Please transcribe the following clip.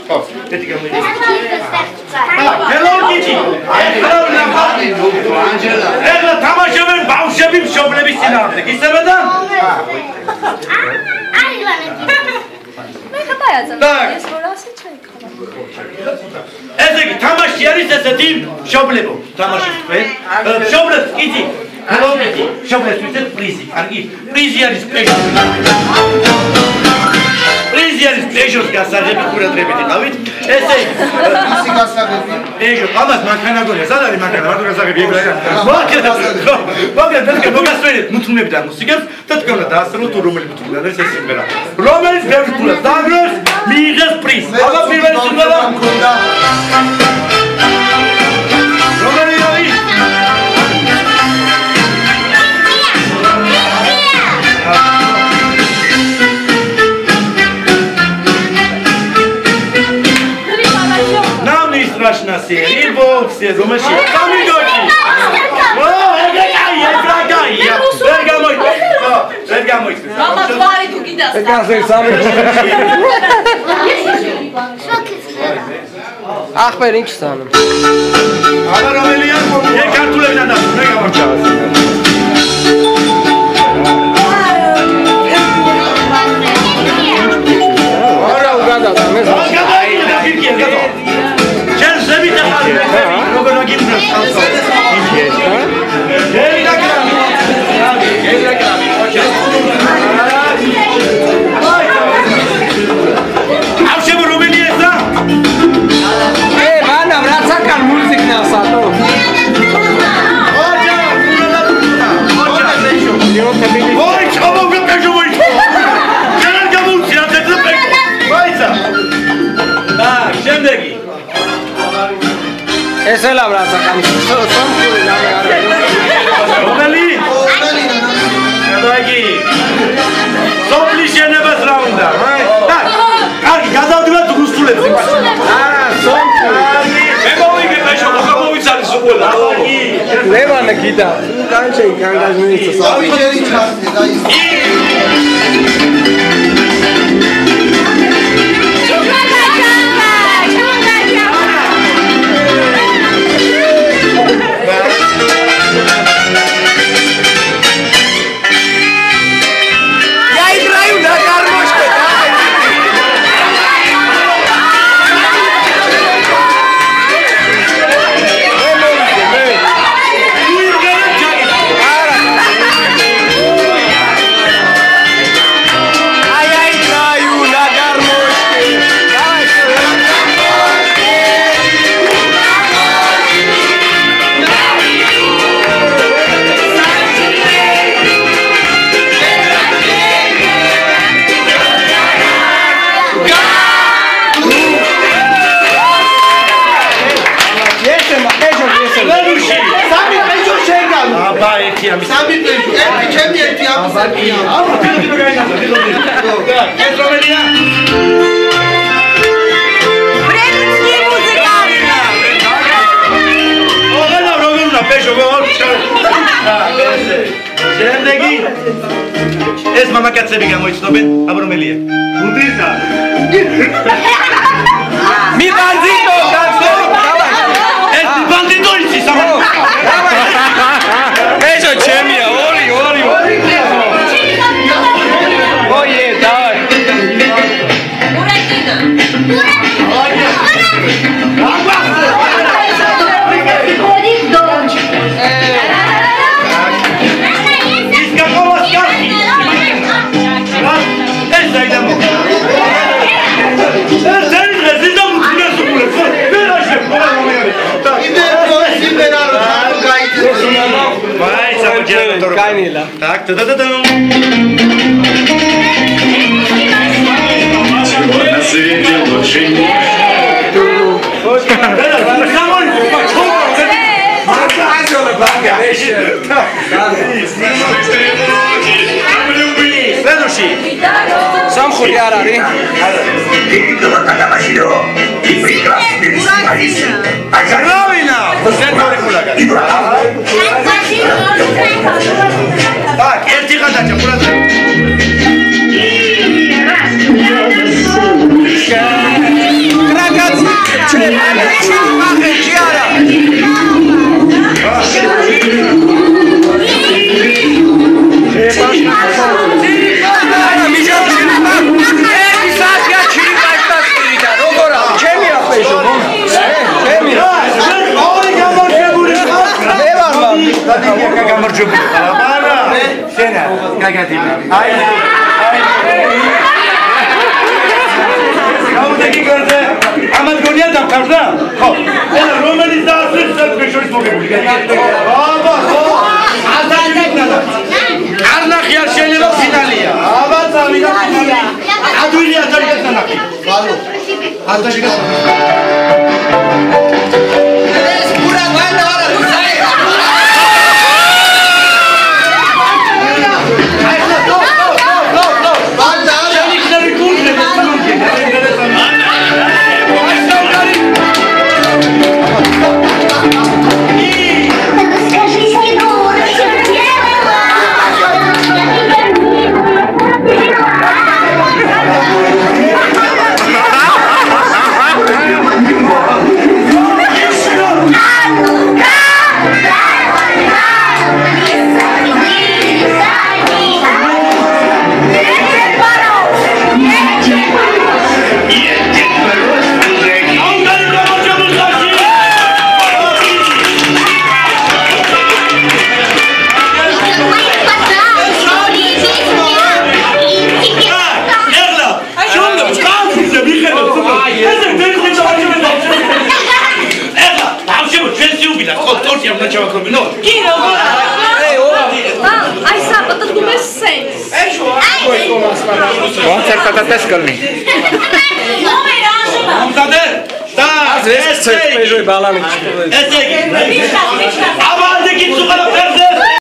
ხო, ერთი გამოიდი. Hello Kitty. Hello Nafali. Angela. ეხლა თამაშობენ ბავშვები მშობლების წინააღმდეგ. ისევე და? აი ლანა. მე ხატაიაძა. ეს როლასი ჩაიქალა. ესე იგი თამაში არის ესეთი მშობლებო. თამაშის თქვენ. მშობლებს იცი. Hello Kitty. მშობლებს ვიცით პრიზი. კარგი? პრიზი არის პეჟოს. პრიზი არის პეჟოს გასაღები ყურადღებით იყავით. ესე იგი ისი გასაღები. პეჟო, ამას მანქანაგონია. სად არის მანქანა? რატო გასაღები ეგრე არა? მაგრამ თქვენ მოგასწრებით მუთმებიდან მუსიკებს და თქვენ უნდა დაასრულოთ რომელი მუთმიდან არის ეს სიმღერა. რომელიც ბევრ ფულს დააგროვებს, მიიღებს პრიზს. აბა პირველი სიმღერა მქონდა. რომელი არის? Страшно серии, бог все, думаешь, помидорки. О, это кайя, дорогая. Бергамой. Мама твари тут кидас. Покажи сами. Ах, перинч сам. Აბა რომელია? მე ქართულებიდან და მე გამორჩა. არა, უგადა და მე. გადა, ფიქრი, გადა. შენ ზევით ახალი როგორ გიგნას ხალხო. Esa es la brasa, son რომელი? aquí. სოფლიშენებას რა უნდა? კარგი, გადავდივართ რუსულებს იმაში. სოფლი. მე მოვიგე ბეშო, მოვიცალის უყოლა. ლევანა გიდა. კანჩე, კანგაზმინის. ავიჯერი ჩართე და ის. სამი პეჟო, ერთი ჩემი, ერთი ამისაკია. აუ, ფილმი რო გაიგაცა, ფილმი. ეს რომელია? ბრენცკი მუსიკა. ოღონდ როგორ უნდა პეჟო ვეღარ შემდეგი ეს მამაკაცები გამოიცნობენ, აბა რომელია? უდრიდა. Mi bandito, cazzo! ეს ბანდიტო იცი სამა. Eso chemia, ori. Oye, dai. Canela. Так, та-да-да-дам. Чего на свете лучше нету. Следующий. Сам хуярari. И прекрасный Алиса. Правильно. Так, ერთი გადაჭა, ყურადღება. Красиво. გაუდეგი გარდა ამათ გონია დამთავრდა? ხო. ელა რომელიც დაასრულეს საქმე შორის მოგებული. აბა, ხო. არ ნახი არ შეიძლება ფინალია. აბა, წავიდა ფინალია. ადვილია თორგეთა ნახი. ბალო. ანდაშიკა. ეს პურა ვანა არა, ხაი. Концерт тескални. მომდადე? და ეს წეჟი ბალანი. ესე იგი.